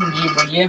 جی بولیے.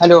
ہیلو.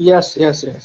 یس یس یس.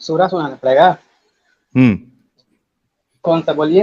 سورہ سنانا پڑے گا. کون سا بولیے.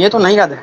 یہ تو نہیں یاد ہے.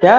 کیا؟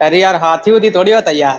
ارے یار ہاتھی ہوتی تھوڑی ہوتا ہے یار.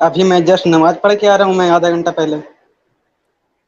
ابھی میں جسٹ نماز پڑھ کے آ رہا ہوں میں آدھا گھنٹہ پہلے.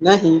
نہیں.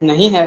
نہیں ہے.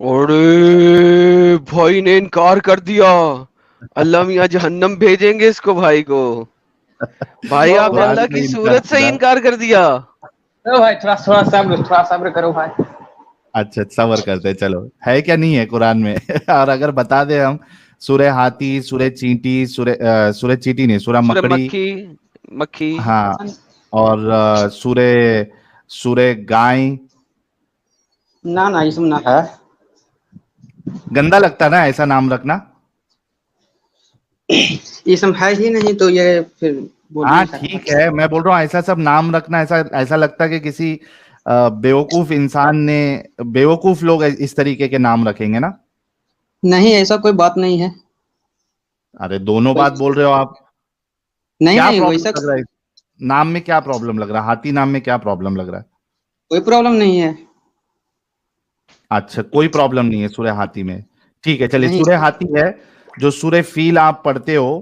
ارے بھائی نے انکار کر دیا. اللہ میاں جہنم بھیجیں گے اس کو بھائی کو. بھائی آپ نے قرآن اللہ میں کی انکار صورت سے ہی کرا۔ انکار کر دیا. بھائی تھوڑا صبر کرو بھائی. اچھا صبر کرتے چلو، ہے کیا نہیں ہے قرآن میں؟ اور اگر بتا دیں ہم، سورہ ہاتھی، سورہ چینٹی، سورہ چینٹی نہیں، سورہ سورہ مکڑی، مکھی. ہاں، اور سورہ گائیں، نہ یہ سب نہ ہے. گندا لگتا نا ایسا نام رکھنا؟ یہ سب ہے ہی نہیں تو یہ پھر بولیے ہاں سر. ٹھیک ہے، میں بول رہا ہوں ایسا سب نام رکھنا، ایسا لگتا ہے کہ کسی بیوقوف انسان نے، بیوقوف لوگ اس طریقے کے نام رکھیں گے نا۔ نہیں ایسا کوئی بات نہیں ہے. ارے دونوں بات بول رہے ہو آپ، نہیں کیا نہیں پرابلم ویسا لگ رہا ہے نام میں؟ کیا پرابلم لگ رہا ہے ہاتھی نام میں؟ کیا پرابلم لگ رہا ہے؟ کوئی پرابلم نہیں ہے. اچھا کوئی پرابلم نہیں ہے سورہ ہاتھی میں، ٹھیک ہے چلیے. نہیں. سورہ ہاتھی ہے، جو سورہ فیل آپ پڑھتے ہو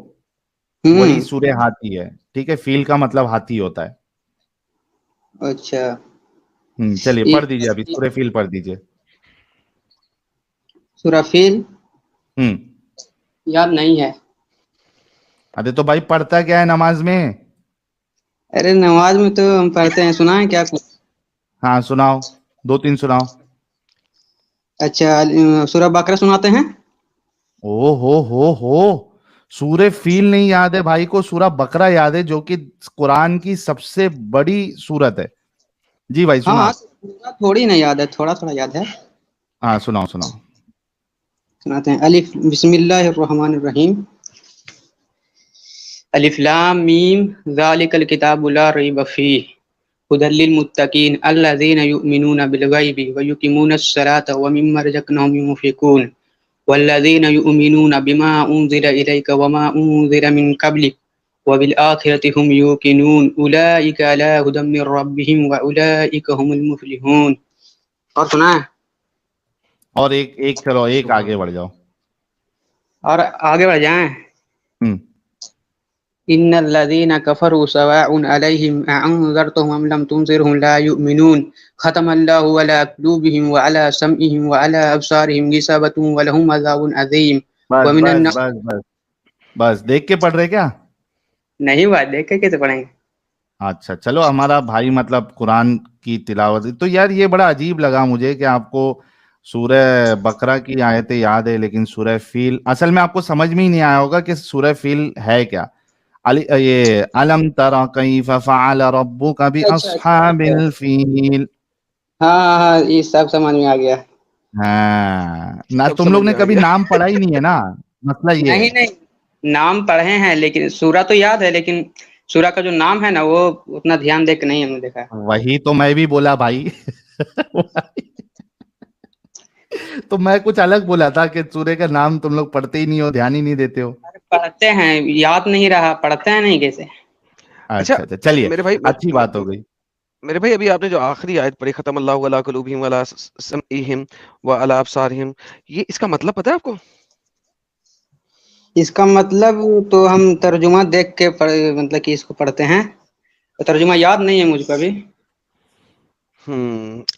وہی سورہ ہاتھی ہے، ٹھیک ہے؟ فیل کا مطلب ہاتھی ہوتا ہے. اچھا چلیے پڑھ دیجیے، ابھی سورہ فیل پڑھ دیجیے. سورہ فیل یاد نہیں ہے. ارے تو بھائی پڑھتا کیا ہے نماز میں؟ ارے نماز میں تو ہم پڑھتے ہیں، سنائیں کیا کچھ؟ ہاں سناؤ، 2-3 سناؤ. اچھا سورہ بقرہ سناتے ہیں. ہو سورہ فیل نہیں یاد ہے بھائی کو، سورہ بقرہ یاد ہے جو کہ قرآن کی سب سے بڑی سورت ہے. جی بھائی سنا. ہاں تھوڑی نہیں یاد ہے، تھوڑا تھوڑا یاد ہے. ہاں سناؤ. سناتے ہیں. الف بسم اللہ الرحمن الرحیم. الف لام میم ذالک الکتاب لا ریب فیہ ھدی للمتقین الذین یؤمنون بالغیب ویقیمون الصلاة ومما رزقناہم ينفقون والذین یؤمنون بما انزل الیک وما انزل من قبلک وبالآخرة هم یوقنون اولئک علی ھدی من ربہم واولئک هم المفلحون. اور سنا ہے؟ اور ایک چلو ایک آگے بڑھ جاؤ. اور آگے بڑھ جائیں. ہم ان الذين كفروا سواء عليهم أأنذرتهم أم لم تنذرهم لا يؤمنون ختم الله على قلوبهم وعلى سمعهم وعلى أبصارهم غشاوة ولهم عذاب عظيم. بس ومن بس الناس. بس بس بس دیکھ کے پڑھ رہے کیا؟ نہیں بات دیکھ کے کیسے پڑھیں گے؟ اچھا چلو، ہمارا بھائی مطلب قرآن کی تلاوت تو یار یہ بڑا عجیب لگا مجھے کہ آپ کو سورہ بقرہ کی آیتیں یاد ہے لیکن سورہ فیل اصل میں آپ کو سمجھ میں ہی نہیں آیا ہوگا کہ سورہ فیل ہے کیا. یہ الم تر کیف فعل ربک باصحاب الفیل. ہاں یہ سب سمجھ میں آ گیا. ہاں نہ سب تم سمجھ لوگ نے میں آ کبھی گیا. نام پڑھا ہی نہیں ہے نا، مسئلہ یہ ہے. نہیں نام پڑھے ہیں لیکن سورہ تو یاد ہے، لیکن سورہ کا جو نام ہے نا وہ اتنا دھیان دے کے نہیں ہم نے دیکھا. وہی تو میں بھی بولا بھائی. تو میں کچھ الگ بولا تھا کہ سورہ کا نام تم لوگ پڑھتے ہی نہیں ہو، دھیان ہی نہیں دیتے ہو. پڑھتے ہیں، یاد نہیں رہا، پڑھتے ہیں نہیں کیسے. اچھا اچھا چلیے میرے بھائی، اچھی بات ہو گئی. میرے بھائی ابھی آپ نے جو آخری آیت پڑھی ختم اللہ علی قلوبہم وعلی سمعہم وعلی ابصارہم، یہ اس کا مطلب پتہ ہے آپ کو؟ اس کا مطلب تو ہم ترجمہ دیکھ کے مطلب کہ اس کو پڑھتے ہیں، ترجمہ یاد نہیں ہے مجھ کو ابھی.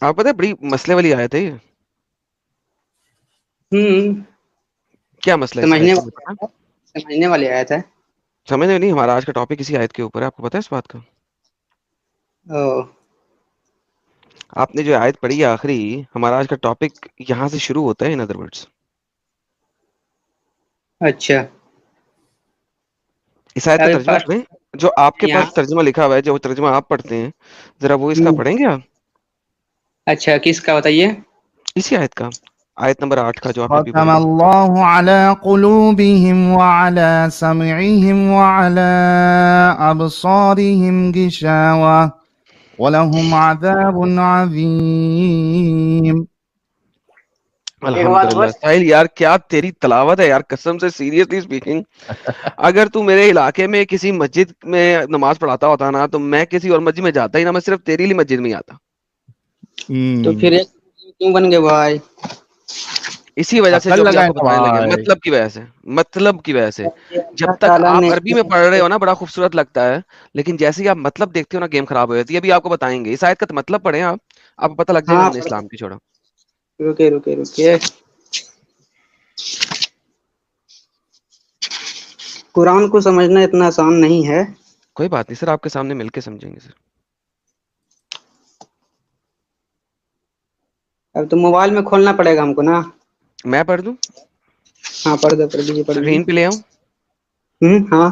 آپ پتہ ہے بڑی مسئلے والی آیت ہے یہ. کیا مسئلہ اس آیت کا؟ سمجھنے والی آیت ہے. سمجھ نہیں, ہمارا آج کا ٹاپک اسی آیت کے اوپر ہے, آپ کو پتا ہے اس بات کا؟ او آپ نے جو آیت پڑھی ہے آخری, ہمارا آج کا ٹاپک یہاں سے شروع ہوتا ہے, ان ادر ورڈز. اچھا, اس آیت کا ابھی ترجمہ فرسٹ پڑھیں, جو آپ کے یہاں. پاس ترجمہ لکھا ہوا ہے, جو ترجمہ آپ پڑھتے ہیں, ذرا وہ اس کا ہوں، پڑھیں گے آپ, اچھا کس کا بتائیے؟ اسی آیت کا, آیت نمبر 8 کا جو آپ نے ابھی ختم پڑھی. الله على قلوبهم وعلى سمعهم وعلى أبصارهم غشاوة ولهم عذاب عظيم. ایک بات الحمدللہ. بس. ساحل یار کیا تیری تلاوت ہے یار, قسم سے سیریسلی اسپیکنگ. اگر تو میرے علاقے میں کسی مسجد میں نماز پڑھاتا ہوتا نا, تو میں کسی اور مسجد میں جاتا ہی نا, میں صرف تیری لیے مسجد میں ہی آتا. تو پھر ایک کیوں بن گئے بھائی؟ اسی وجہ سے عقل جو ابھی آپ لگائے کو نا بتانے لگے, بھائی. مطلب کی وجہ سے, مطلب کی وجہ سے. جب اللہ تک تعالیٰ آپ نے عربی میں پڑھ رہے ہو نا بڑا خوبصورت لگتا ہے, لیکن جیسے ہی آپ مطلب دیکھتے ہو نا گیم خراب ہو جاتی ہے. ابھی آپ کو بتائیں گے, اس آیت کا مطلب پڑھیں آپ کو پتہ لگ جائے گا ہاں ہم نے اسلام کی چھوڑا. رکے رکے رکے, قرآن کو سمجھنا اتنا آسان نہیں ہے. کوئی بات نہیں سر, آپ کے سامنے مل کے سمجھیں گے سر. اب تو موبائل میں کھولنا پڑے گا ہم کو نا. میں پڑھ دوں, ہاں پڑھ دو, پڑھ دیجیے, پڑھ دیجیے. اسکرین پہ لے آؤں, ہاں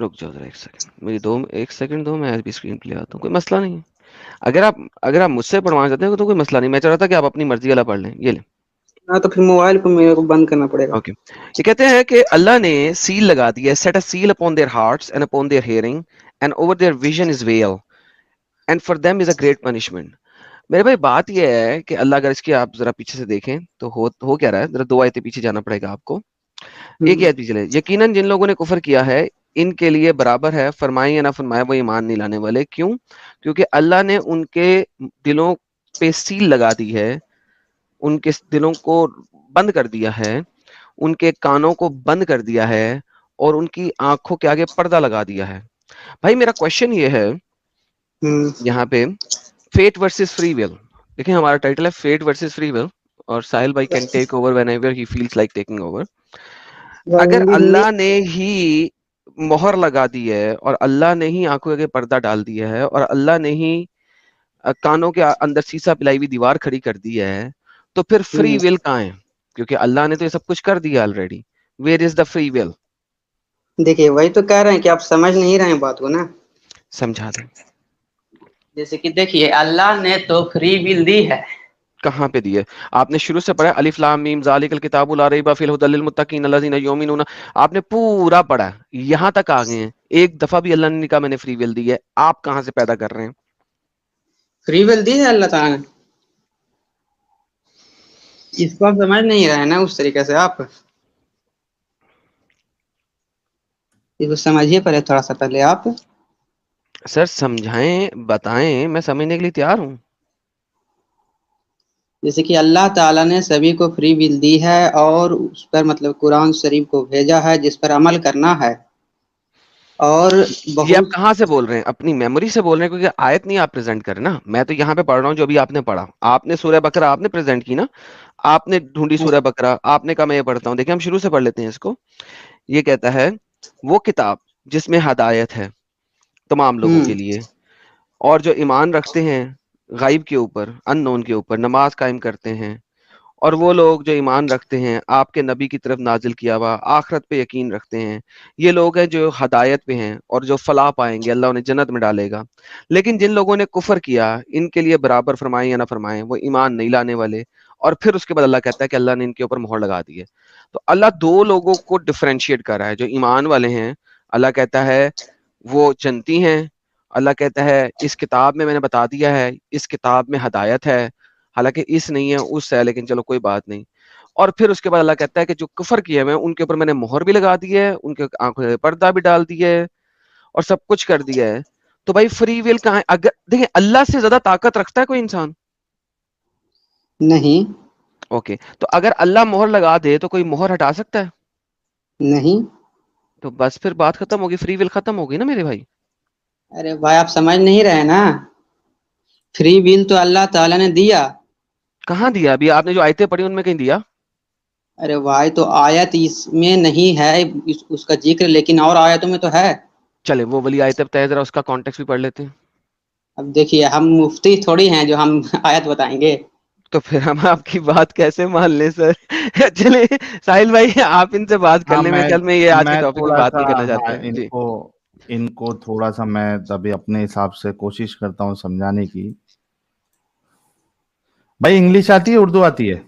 رک جاؤ ذرا ایک سیکنڈ, مجھے ایک سیکنڈ دو, میں بھی اسکرین پہ لے آتا ہوں, کوئی مسئلہ نہیں ہے. اگر آپ مجھ سے پڑھوانا چاہتے ہیں تو کوئی مسئلہ نہیں, میں چاہ رہا تھا کہ آپ اپنی مرضی والا پڑھ لیں. یہ لیں. ہاں, تو پھر موبائل کو میرے کو بند کرنا پڑے گا. اوکے, یہ کہتے ہیں کہ اللہ نے سیل لگا دی ہے, set a seal upon their hearts and upon their hearing and over their vision is veil and for them is a great punishment. میرے بھائی بات یہ ہے کہ اللہ, اگر اس کی آپ ذرا پیچھے سے دیکھیں تو ہو کیا رہا ہے, ذرا 2 آیتیں پیچھے جانا پڑے گا آپ کو. ایک ہی آیت پیچھے چلے, یقیناً جن لوگوں نے کفر کیا ہے ان کے لیے برابر ہے, فرمائے یا نہ فرمائے وہ ایمان نہیں لانے والے. کیوں؟ کیونکہ اللہ نے ان کے دلوں پہ سیل لگا دی ہے, ان کے دلوں کو بند کر دیا ہے, ان کے کانوں کو بند کر دیا ہے, اور ان کی آنکھوں کے آگے پردہ لگا دیا ہے. بھائی میرا کوشچن یہ ہے یہاں پہ, فیٹ ورسز فری ول. دیکھیں ہمارا ٹائٹل ہے فیٹ ورسز فری ول, اور ساحل بھائی can take over when ever he feels like taking over. اگر ہندی اللہ نے ہی مہر لگا دی ہے, اور اللہ نے ہی آنکھوں کے پردہ ڈال دیا ہے, اور اللہ نے ہی کانوں کے اندر سیسا پلائی ہوئی دیوار کھڑی کر دی ہے, تو پھر فری ول کہاں ہے؟ کیونکہ اللہ نے تو یہ سب کچھ کر دیا already. Where is the free will? دیکھیے وہی تو کہہ رہے ہیں کہ آپ سمجھ نہیں رہے ہیں بات کو نا. سمجھا دیں. جیسے کہ دیکھیے اللہ نے تو فری ول دی ہے. کہاں پہ دی ہے؟ آپ نے شروع سے پڑھا الف لام میم ذالک الکتاب لا ریب فیہ ھدی للمتقین الذین یؤمنون, آپ نے پورا پڑھا, یہاں تک آ گئے ہیں. ایک دفعہ بھی اللہ نے کہا میں نے فری ول دی ہے. آپ کہاں سے پیدا کر رہے ہیں؟ فری ول دی ہے اللہ تعالیٰ نے. اس کو آپ سمجھ نہیں رہے ہیں نا اس طریقے سے. آپ اس کو سمجھیے پہلے, تھوڑا سا پہلے آپ. سر سمجھائیں, بتائیں, میں سمجھنے کے لیے تیار ہوں. جیسے کہ اللہ تعالیٰ نے سبھی کو فری ول دی ہے, اور اس پر مطلب قرآن شریف کو بھیجا ہے جس پر عمل کرنا ہے. اور یہ آپ بہت کہاں سے بول رہے ہیں؟ اپنی میموری سے بول رہے ہیں؟ کیونکہ آیت نہیں آپ پریزنٹ کریں نا, میں تو یہاں پہ پڑھ رہا ہوں جو ابھی آپ نے پڑھا. آپ نے سورہ بقرہ آپ نے پریزنٹ کی نا, آپ نے ڈھونڈی سورہ بقرہ, آپ نے کہا میں یہ پڑھتا ہوں. دیکھیں ہم شروع سے پڑھ لیتے ہیں اس کو. یہ کہتا ہے وہ کتاب جس میں ہدایت ہے تمام لوگوں کے لیے, اور جو ایمان رکھتے ہیں غائب کے اوپر, ان نون کے اوپر, نماز قائم کرتے ہیں, اور وہ لوگ جو ایمان رکھتے ہیں آپ کے نبی کی طرف نازل کیا ہوا, آخرت پہ یقین رکھتے ہیں, یہ لوگ ہیں جو ہدایت پہ ہیں اور جو فلاح پائیں گے, اللہ انہیں جنت میں ڈالے گا. لیکن جن لوگوں نے کفر کیا ان کے لیے برابر فرمائیں یا نہ فرمائیں وہ ایمان نہیں لانے والے. اور پھر اس کے بعد اللہ کہتا ہے کہ اللہ نے ان کے اوپر مہر لگا دی ہے. تو اللہ 2 لوگوں کو ڈفرینشیٹ کر رہا ہے. جو ایمان والے ہیں اللہ کہتا ہے وہ جنتی ہیں, اللہ کہتا ہے اس کتاب میں نے بتا دیا ہے, اس کتاب میں ہدایت ہے, حالانکہ اس نہیں ہے اس ہے, لیکن چلو کوئی بات نہیں. اور پھر اس کے بعد اللہ کہتا ہے کہ جو کفر کیے ہیں ان کے اوپر میں نے مہر بھی لگا دی ہے, ان کے آنکھوں سے پردہ بھی ڈال دی ہے, اور سب کچھ کر دیا ہے. تو بھائی فری ول کہاں ہے؟ اگر دیکھیں اللہ سے زیادہ طاقت رکھتا ہے کوئی انسان؟ نہیں. اوکے, تو اگر اللہ مہر لگا دے تو کوئی مہر ہٹا سکتا ہے؟ نہیں. تو بس پھر بات ختم ہوگی, فری ول ختم ہوگی نا میرے بھائی. ارے بھائی آپ سمجھ نہیں رہے نا, فری ول تو اللہ تعالیٰ نے دیا. کہاں دیا؟ ابھی آپ نے جو آیتیں پڑھی ان میں کہیں دیا؟ ارے بھائی تو آیت اس میں نہیں ہے اس کا ذکر، لیکن اور آیتوں میں تو ہے. چلے وہ والی آیت بتائے ذرا، اس کا کانٹیکس بھی پڑھ لیتے ہیں. اب دیکھیے ہم مفتی تھوڑی ہیں جو ہم آیت بتائیں گے. تو پھر ہم آپ کی بات کیسے مان لیں سر؟ چلے ساحل بھائی آپ ان سے بات کر ہاں لیں، میں چل میں یہ آج کے میں ٹاپک پہ تھوڑا بات سا نہیں کرنا ہاں چاہتا ہے جی. ان کو تھوڑا سا میں ابھی اپنے حساب سے کوشش کرتا ہوں سمجھانے کی. بھائی انگلش آتی ہے اردو آتی ہے؟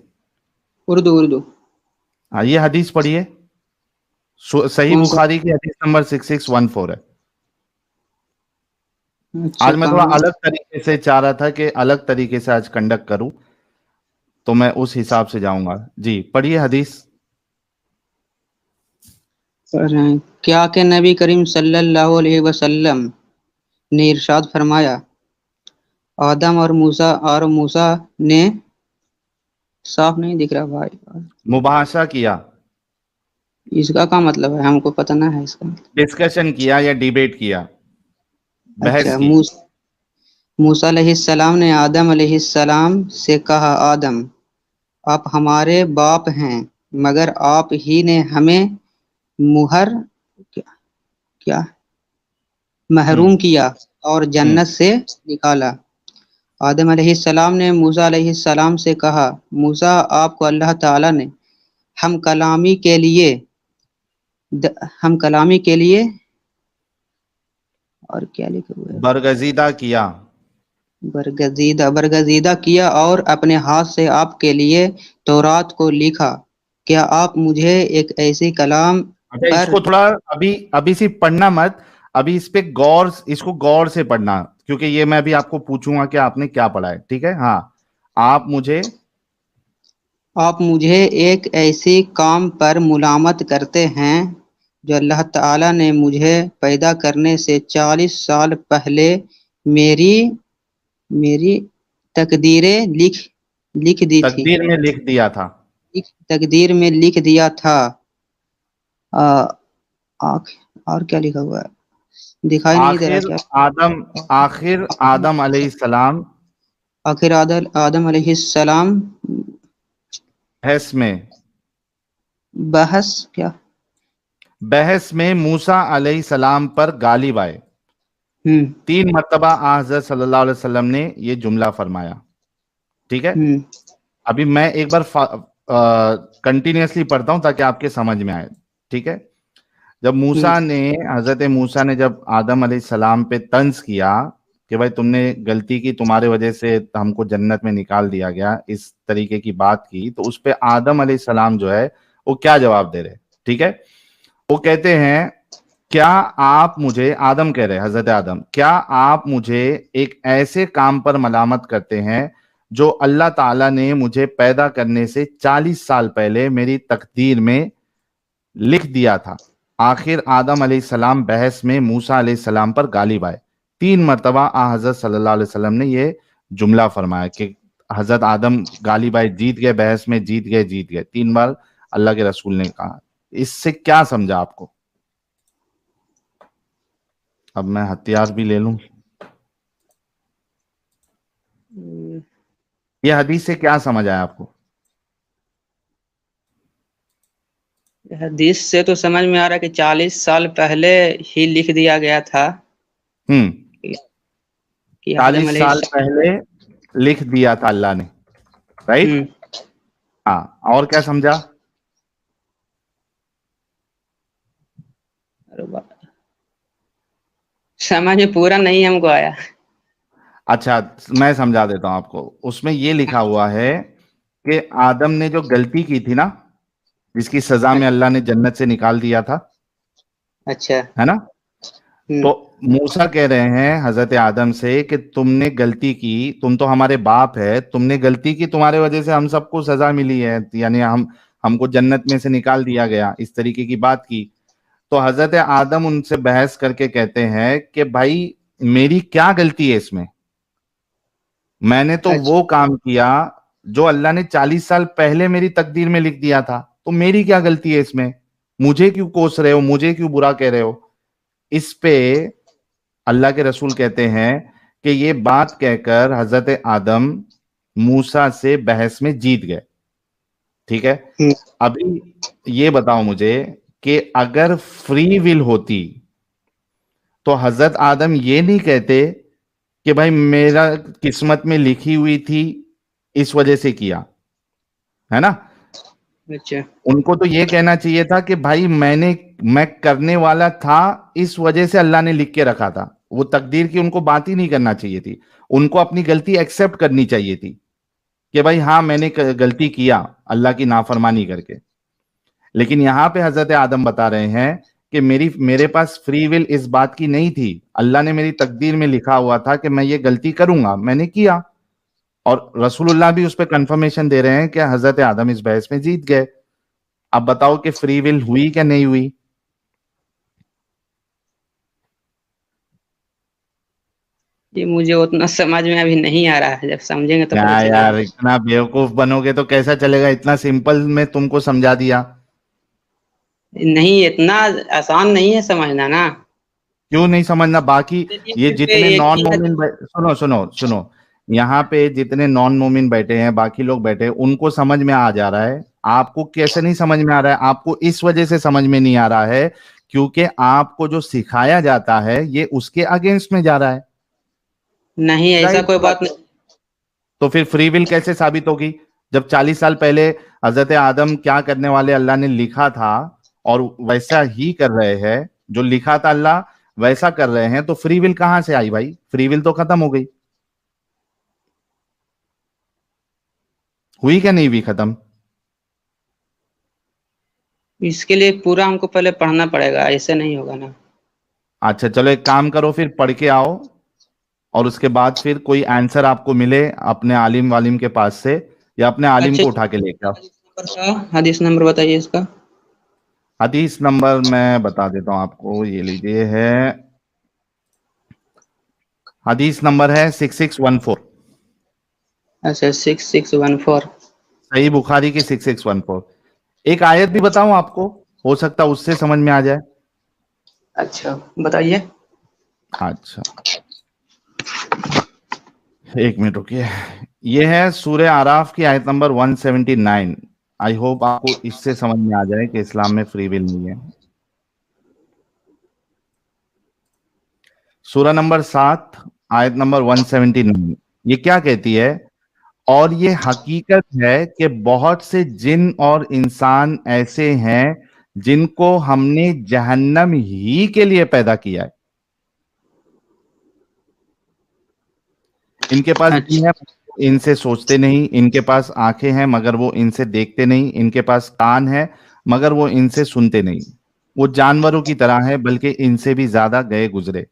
اردو. ہاں یہ حدیث پڑھیے، صحیح کون سا؟ بخاری کی حدیث نمبر 6614 ہے. اچھا آج میں تھوڑا کہاں؟ الگ طریقے سے چاہ رہا تھا کہ الگ طریقے سے آج کنڈکٹ کروں، تو میں اس حساب سے جاؤں گا. جی پڑھیے حدیث. کیا کہ نبی کریم صلی اللہ علیہ وسلم نے ارشاد فرمایا، آدم اور موسیٰ نے صاف نہیں دکھ رہا بھائی. مباحثہ کیا، اس کا کیا مطلب ہے؟ ہم کو پتہ نہ ہے اس کا. ڈسکشن کیا یا ڈیبیٹ کیا، بحث اچھا، کی. موسیٰ علیہ السلام نے آدم علیہ السلام سے کہا، آدم آپ ہمارے باپ ہیں، مگر آپ ہی نے ہمیں محروم کیا اور جنت سے نکالا. آدم علیہ السلام نے موسیٰ علیہ السلام سے کہا، موسیٰ آپ کو اللہ تعالی نے ہم کلامی کے لیے اور کیا لکھا ہوا ہے، برگزیدہ کیا. برگزیدہ کیا اور اپنے ہاتھ سے آپ کے لیے تورات کو لکھا. کیا آپ مجھے ایک ایسی کلام اچھا اس پر کو تھوڑا ابھی صرف پڑھنا مت، ابھی اس پہ اس کو غور سے پڑھنا، کیونکہ یہ میں بھی آپ کو پوچھوں گا کہ آپ نے کیا پڑھا ہے. ٹھیک ہے؟ ہاں آپ مجھے ایک ایسی کام پر ملامت کرتے ہیں جو اللہ تعالی نے مجھے پیدا کرنے سے 40 سال پہلے میری تقدیریں لکھ دی تھی. تقدیر میں لکھ دیا تھا. تقدیر میں لکھ دیا تھا. اور کیا لکھا ہوا ہے؟ دکھائی نہیں دے رہا کیا. آخر آدم علیہ السلام آخر آدم علیہ السلام بحث میں موسیٰ علیہ السلام پر غالب آئے. 3 مرتبہ حضرت صلی اللہ علیہ وسلم نے یہ جملہ فرمایا. ٹھیک ہے؟ ابھی میں ایک بار کنٹینیوسلی پڑھتا ہوں تاکہ آپ کے سمجھ میں آئے. ٹھیک ہے؟ جب حضرت موسیٰ نے جب آدم علیہ السلام پہ طنز کیا کہ بھائی تم نے غلطی کی، تمہارے وجہ سے ہم کو جنت میں نکال دیا گیا، اس طریقے کی بات کی، تو اس پہ آدم علیہ السلام جو ہے وہ کیا جواب دے رہے؟ ٹھیک ہے؟ وہ کہتے ہیں کیا آپ مجھے، آدم کہہ رہے حضرت آدم، کیا آپ مجھے ایک ایسے کام پر ملامت کرتے ہیں جو اللہ تعالیٰ نے مجھے پیدا کرنے سے 40 سال پہلے میری تقدیر میں لکھ دیا تھا. آخر آدم علیہ السلام بحث میں موسیٰ علیہ السلام پر غالب آئے. 3 مرتبہ حضرت صلی اللہ علیہ وسلم نے یہ جملہ فرمایا کہ حضرت آدم غالب آئے، جیت گئے، بحث میں جیت گئے. 3 بار اللہ کے رسول نے کہا. اس سے کیا سمجھا آپ کو؟ اب میں ہتھیار بھی لے لوں. یہ حدیث سے کیا سمجھ آیا آپ کو؟ حدیث سے تو سمجھ میں آ رہا ہے کہ 40 سال پہلے ہی لکھ دیا گیا تھا. 40 سال پہلے لکھ دیا تھا اللہ نے، رائٹ؟ ہاں، اور کیا سمجھا؟ سمجھ پورا نہیں ہم کو آیا. اچھا میں سمجھا دیتا ہوں آپ کو. اس میں یہ لکھا ہوا ہے کہ آدم نے جو غلطی کی تھی نا، جس کی سزا میں اللہ نے جنت سے نکال دیا تھا، اچھا ہے نا؟ تو موسیٰ کہہ رہے ہیں حضرت آدم سے کہ تم نے غلطی کی، تم تو ہمارے باپ ہے، تم نے غلطی کی، تمہارے وجہ سے ہم سب کو سزا ملی ہے، یعنی ہم کو جنت میں سے نکال دیا گیا، اس طریقے کی بات کی. تو حضرت آدم ان سے بحث کر کے کہتے ہیں کہ بھائی میری کیا غلطی ہے اس میں نے تو وہ کام کیا جو اللہ نے 40 سال پہلے میری تقدیر میں لکھ دیا تھا، تو میری کیا غلطی ہے اس میں؟ مجھے کیوں کوس رہے ہو، مجھے کیوں برا کہہ رہے ہو؟ اس پہ اللہ کے رسول کہتے ہیں کہ یہ بات کہہ کر حضرت آدم موسیٰ سے بحث میں جیت گئے. ٹھیک ہے. ہم، ابھی یہ بتاؤ مجھے کہ اگر فری ول ہوتی تو حضرت آدم یہ نہیں کہتے کہ بھائی میرا قسمت میں لکھی ہوئی تھی اس وجہ سے کیا, ہے نا. اچھا ان کو تو یہ کہنا چاہیے تھا کہ بھائی میں کرنے والا تھا اس وجہ سے اللہ نے لکھ کے رکھا تھا. وہ تقدیر کی ان کو بات ہی نہیں کرنا چاہیے تھی. ان کو اپنی غلطی ایکسپٹ کرنی چاہیے تھی کہ بھائی ہاں میں نے غلطی کیا اللہ کی نافرمانی کر کے. لیکن یہاں پہ حضرت آدم بتا رہے ہیں کہ میرے پاس فری ول اس بات کی نہیں تھی, اللہ نے میری تقدیر میں لکھا ہوا تھا کہ میں یہ غلطی کروں گا, میں نے کیا. اور رسول اللہ بھی اس پہ کنفرمیشن دے رہے ہیں کہ حضرت آدم اس بحث میں جیت گئے. اب بتاؤ کہ فری ول ہوئی کہ نہیں ہوئی؟ یہ مجھے اتنا سمجھ میں ابھی نہیں آ رہا ہے, جب سمجھیں گے تو کیا پتہ چلے یار, گا. اتنا بیوقوف بنو گے تو کیسا چلے گا؟ اتنا سمپل میں تم کو سمجھا دیا. نہیں, اتنا آسان نہیں ہے سمجھنا نا. کیوں نہیں سمجھنا؟ باقی دیکھیے یہ صرف جتنے ایک نان ہی مومن سنو سنو سنو, یہاں پہ جتنے نان مومن بیٹھے ہیں, باقی لوگ بیٹھے ہیں, ان کو سمجھ میں آ جا رہا ہے. آپ کو کیسے نہیں سمجھ میں آ رہا ہے؟ آپ کو اس وجہ سے سمجھ میں نہیں آ رہا ہے کیونکہ آپ کو جو سکھایا جاتا ہے یہ اس کے اگینسٹ میں جا رہا ہے. نہیں, ایسا ظاہر کوئی سی بات بات ہے. نہیں. تو پھر فری ول کیسے ثابت ہوگی جب 40 سال پہلے حضرت آدم کیا کرنے والے اللہ نے لکھا تھا اور ویسا ہی کر رہے ہیں, جو لکھا تھا اللہ ویسا کر رہے ہیں, تو فری ول کہاں سے آئی بھائی؟ فری ول تو ختم ہو گئی. ہوئی کہ نہیں ہوئی ختم؟ اس کے لیے پورا ہم کو پہلے پڑھنا پڑے گا, ایسے نہیں ہوگا نا. اچھا چلو ایک کام کرو, پھر پڑھ کے آؤ اور اس کے بعد پھر کوئی آنسر آپ کو ملے اپنے عالم والم کے پاس سے, یا اپنے عالم اچھا, کو اٹھا کے لے کے آؤ. حدیث نمبر بتائیے اس کا. حدیث نمبر میں بتا دیتا ہوں آپ کو, یہ لیجئے, ہے حدیث نمبر ہے 6614. اچھا 6614. صحیح بخاری کی 6614. ایک آیت بھی بتاؤں آپ کو, ہو سکتا اس سے سمجھ میں آ جائے. اچھا بتائیے. اچھا ایک منٹ رکیے. یہ ہے سورہ اعراف کی آیت نمبر 179. آئی ہوپ آپ کو اس سے سمجھ میں آ جائے کہ اسلام میں فری ول نہیں ہے. سورہ نمبر 7 آیت نمبر 179. یہ کیا کہتی ہے؟ اور یہ حقیقت ہے کہ بہت سے جن اور انسان ایسے ہیں جن کو ہم نے جہنم ہی کے لیے پیدا کیا ہے. ان کے پاس دل ہے, اچھا ان سے سوچتے نہیں. ان کے پاس آنکھیں ہیں مگر وہ ان سے دیکھتے نہیں. ان کے پاس کان ہے مگر وہ ان سے سنتے نہیں. وہ جانوروں کی طرح ہے بلکہ ان سے بھی زیادہ گئے گزرے.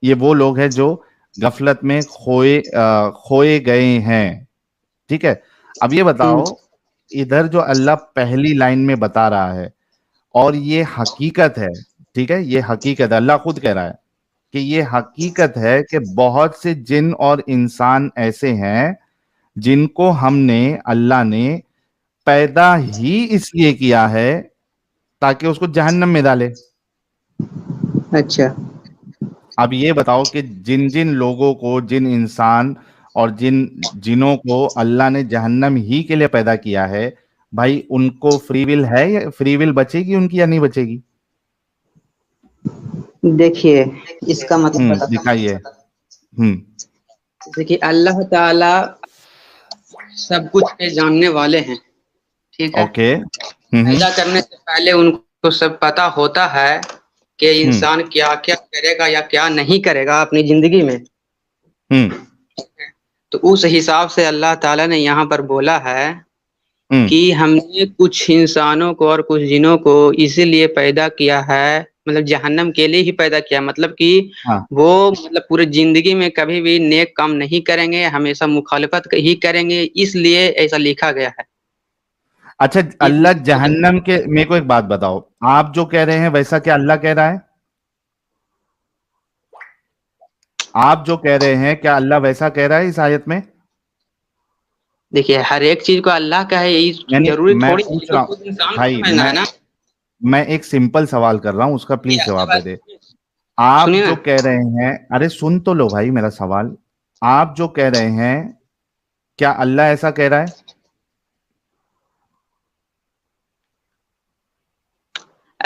یہ وہ لوگ ہیں جو غفلت میں کھوئے گئے ہیں. ٹھیک ہے, اب یہ بتاؤ, ادھر جو اللہ پہلی لائن میں بتا رہا ہے اور یہ حقیقت ہے, ٹھیک ہے, یہ حقیقت ہے, اللہ خود کہہ رہا ہے کہ یہ حقیقت ہے کہ بہت سے جن اور انسان ایسے ہیں جن کو ہم نے, اللہ نے پیدا ہی اس لیے کیا ہے تاکہ اس کو جہنم میں ڈالے. اچھا. اب یہ بتاؤ کہ جن جن لوگوں کو, جن انسان اور جنوں کو اللہ نے جہنم ہی کے لیے پیدا کیا ہے, بھائی ان کو فری ول ہے, یا فری ول بچے گی ان کی یا نہیں بچے گی؟ دیکھیے اس کا مطلب بتا, دکھائیے. ہوں جیسے کہ اللہ تعالی سب کچھ کے جاننے والے ہیں, ٹھیک ہے. اوکے. ہوں پیدا کرنے سے پہلے ان کو سب پتا ہوتا ہے کہ ہوں انسان کیا کیا کرے گا یا کیا نہیں کرے گا اپنی زندگی میں. ہوں تو اس حساب سے اللہ تعالی نے یہاں پر بولا ہے ہوں کہ ہم نے کچھ انسانوں کو اور کچھ جنوں کو اسی لیے پیدا کیا ہے, مطلب جہنم کے لیے ہی پیدا کیا, مطلب کہ ہاں. وہ مطلب پورے زندگی میں کبھی بھی نیک کام نہیں کریں گے, ہمیشہ مخالفت ہی کریں گے, اس لیے ایسا لکھا گیا ہے. اچھا, اللہ جہنم کے, میرے کو ایک بات بتاؤ, آپ جو کہہ رہے ہیں ویسا کیا اللہ کہہ رہا ہے؟ آپ جو کہہ رہے ہیں کیا اللہ ویسا کہہ رہا ہے اس آیت میں؟ دیکھیے ہر ایک چیز کو اللہ کا ہے, یہ یعنی ضروری میں تھوڑی پوچھ ہے رہا کہ ہوں خود انسان کو بھائی, سمجھنا ہے نا. میں ایک سمپل سوال کر رہا ہوں, اس کا پلیز جواب دے دے. آپ سنیے نا, جو کہہ رہے ہیں, ارے سن تو لو بھائی میرا سوال. آپ جو کہہ رہے ہیں کیا اللہ ایسا کہہ رہا ہے؟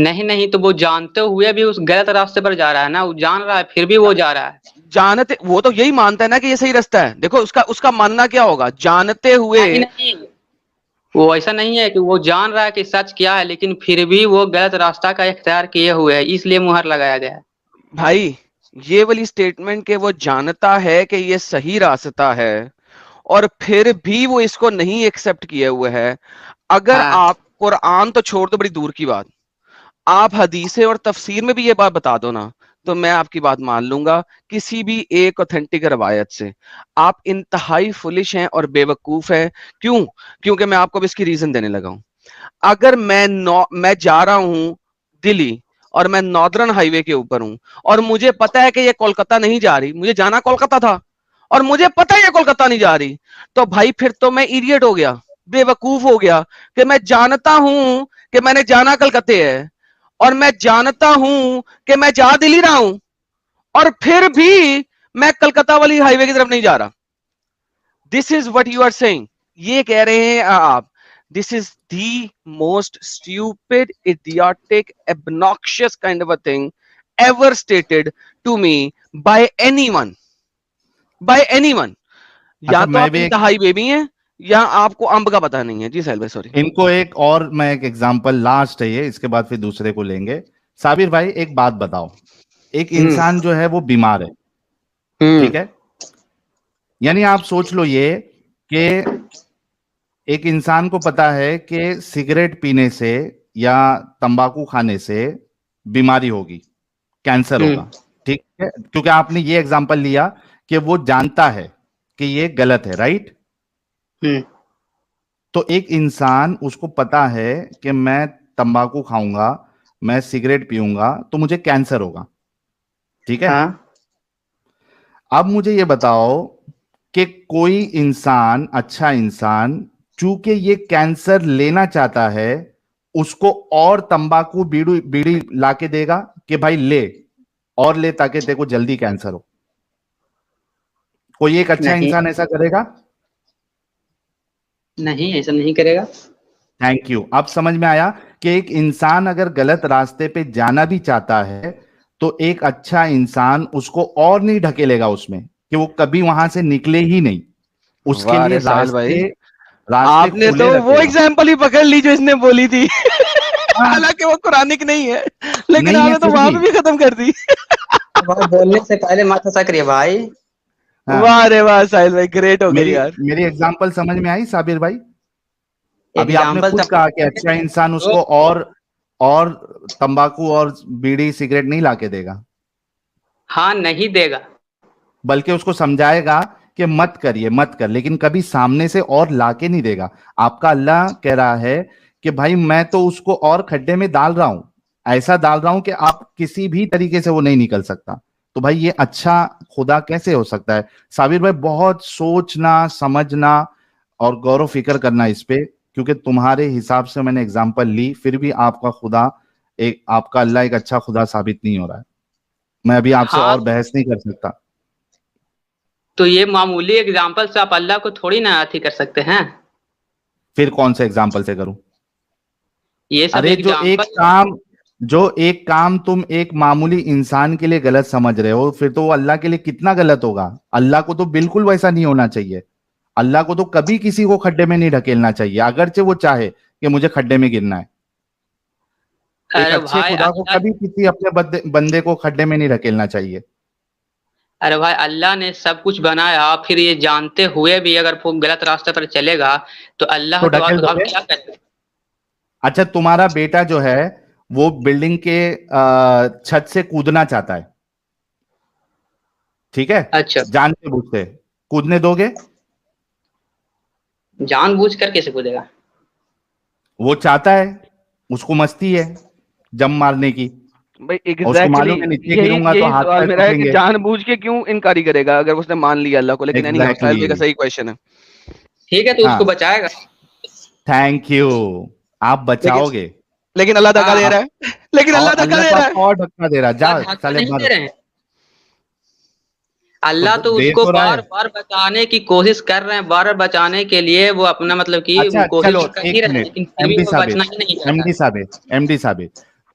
نہیں نہیں تو وہ جانتے ہوئے بھی اس غلط راستے پر جا رہا ہے نا, وہ جان رہا ہے پھر بھی وہ جا رہا ہے. جانتے, وہ تو یہی مانتا ہے نا کہ یہ صحیح راستہ ہے. دیکھو اس کا ماننا کیا ہوگا, جانتے ہوئے. نہیں نہیں, وہ ایسا نہیں ہے کہ وہ جان رہا ہے کہ سچ کیا ہے لیکن پھر بھی وہ غلط راستہ کا اختیار کیے ہوئے ہے, اس لیے مہر لگایا گیا ہے. بھائی یہ والی سٹیٹمنٹ کہ وہ جانتا ہے کہ یہ صحیح راستہ ہے اور پھر بھی وہ اس کو نہیں ایکسپٹ کیے ہوئے ہے. اگر ہاں آپ قرآن تو چھوڑ دو, بڑی دور کی بات, آپ حدیث اور تفسیر میں بھی یہ بات بتا دو نا, تو میں آپ کی بات مان لوں گا کسی بھی ایک اوتھینٹک روایت سے. آپ انتہائی فلش ہیں اور بے وقوف ہیں. کیوں؟ کیونکہ میں آپ کو اب اس کی ریزن دینے لگا ہوں. اگر میں جا رہا ہوں دلی اور میں ناردرن ہائی وے کے اوپر ہوں اور مجھے پتا ہے کہ یہ کولکتہ نہیں جا رہی, مجھے جانا کولکتہ تھا اور مجھے پتا ہے یہ کولکتہ نہیں جا رہی, تو بھائی پھر تو میں ایڈیٹ ہو گیا, بے وقوف ہو گیا کہ میں جانتا ہوں کہ میں نے جانا کلکتے ہے اور میں جانتا ہوں کہ میں جا دلی رہا ہوں اور پھر بھی میں کلکتہ والی ہائی وے کی طرف نہیں جا رہا. This is what you are seeing. یہ کہہ رہے ہیں آپ, this is the most stupid idiotic obnoxious kind of a thing ever stated to me by anyone. یا تو میں آپ بھی انتہائی بیبی ہیں یا آپ کو امب کا پتہ نہیں ہے. جی سہیل بھائی سوری. ان کو ایک اور میں ایک ایگزامپل لاسٹ ہے یہ, اس کے بعد پھر دوسرے کو لیں گے. صابر بھائی ایک بات بتاؤ, ایک انسان جو ہے وہ بیمار ہے, ٹھیک ہے, یعنی آپ سوچ لو یہ کہ ایک انسان کو پتا ہے کہ سگریٹ پینے سے یا تمباکو کھانے سے بیماری ہوگی, کینسر ہوگا, ٹھیک ہے, کیونکہ آپ نے یہ ایگزامپل لیا کہ وہ جانتا ہے کہ یہ غلط ہے, رائٹ. تو ایک انسان, اس کو پتا ہے کہ میں تمباکو کھاؤں گا, میں سگریٹ پیوں گا تو مجھے کینسر ہوگا, ٹھیک ہے. اب مجھے یہ بتاؤ کہ کوئی انسان, اچھا انسان, چونکہ یہ کینسر لینا چاہتا ہے, اس کو اور تمباکو بیڑی لا کے دے گا کہ بھائی لے اور لے تاکہ تیرے کو جلدی کینسر ہو؟ کوئی ایک اچھا انسان ایسا کرے گا؟ نہیں, ایسا نہیں کرے گا. Thank you. اب سمجھ میں آیا کہ ایک انسان اگر غلط راستے پہ جانا بھی چاہتا ہے تو ایک اچھا انسان اس کو اور نہیں ڈھکیلے گا اس میں, کہ وہ کبھی وہاں سے نکلے ہی نہیں, اس کے لیے راستے آپ نے تو وہ ایگزامپل ہی پکڑ لی جو اس نے بولی تھی, حالانکہ وہ قرآنک نہیں ہے, لیکن آپ نے تو وہاں پہ بھی ختم کر دی. بولنے سے پہلے ماتھا سکریہ بھائی. واہ رے واہ ساحل بھائی, گریٹ ہو گئی یار. میری ایگزامپل سمجھ میں آئی صابر بھائی؟ ابھی آپ نے خود کہا کہ اچھا انسان اس کو اور تمباکو اور بیڑی سگریٹ نہیں لا کے دے گا. ہاں نہیں دے گا, بلکہ اس کو سمجھائے گا کہ مت کریے, مت کر, لیکن کبھی سامنے سے اور لا کے نہیں دے گا. آپ کا اللہ کہہ رہا ہے کہ بھائی میں تو اس کو اور کھڈے میں ڈال رہا ہوں, ایسا ڈال رہا ہوں کہ آپ کسی بھی طریقے سے وہ نہیں نکل سکتا. تو بھائی یہ اچھا خدا کیسے ہو سکتا ہے؟ صابر بھائی بہت سوچنا, سمجھنا اور غور و فکر کرنا اس پہ, کیونکہ تمہارے حساب سے میں نے ایگزامپل لی, پھر بھی آپ کا خدا آپ کا اللہ ایک اچھا خدا ثابت نہیں ہو رہا ہے. میں ابھی آپ سے اور بحث نہیں کر سکتا. تو یہ معمولی ایگزامپل سے آپ اللہ کو تھوڑی نہ اچھی کر سکتے ہیں. پھر کون سے ایگزامپل سے کروں؟ یہ سب ارے جو ایک کام تم ایک معمولی انسان کے لیے غلط سمجھ رہے ہو, پھر تو وہ اللہ کے لیے کتنا غلط ہوگا. اللہ کو تو بالکل ویسا نہیں ہونا چاہیے. اللہ کو تو کبھی کسی کو کھڈے میں نہیں ڈھکیلنا چاہیے, اگرچہ وہ چاہے کہ مجھے کھڈے میں گرنا ہے. ایک اچھے خدا کو کبھی کسی اپنے بندے کو کھڈے میں نہیں ڈھکیلنا چاہیے. ارے بھائی اللہ نے سب کچھ بنایا, پھر یہ جانتے ہوئے بھی اگر وہ غلط راستے پر چلے گا تو اللہ تو آپ کیا کریں؟ اچھا تمہارا بیٹا جو ہے وہ بلڈنگ کے چھت سے کودنا چاہتا ہے, ٹھیک ہے, اچھا جانتے بوجھتے, کودنے دو گے؟ جان بوجھ کر کیسے کودے گا؟ وہ چاہتا ہے, اس کو مستی ہے جم مارنے کی. جان بوجھ کے کیوں انکاری کرے گا اگر اس نے مان لیا اللہ کو؟ لیکن صحیح کویشچن ہے. ٹھیک ہے, تو اس کو بچائے گا. Thank you. آپ بچاؤ گے, لیکن اللہ دھکا دے رہا ہے, لیکن اللہ دھکا دے رہا ہے, اور دھکا دے رہا. جا اللہ تو اس کو بار بار بچانے کی کوشش کر رہے ہیں, بار بار بچانے کے لیے وہ اپنا مطلب کہ کوشش کر ہی رہے ہیں, لیکن پھر بھی وہ بچنا ہی نہیں چاہتا. ایم ڈی صاحب,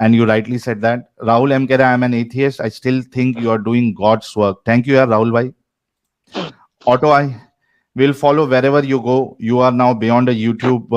and you rightly said that. Rahul M keh raha hai, I am an atheist, I still think you are doing God's work. Thank you yaar Rahul bhai. Auto I will follow wherever you go, you are now beyond a YouTube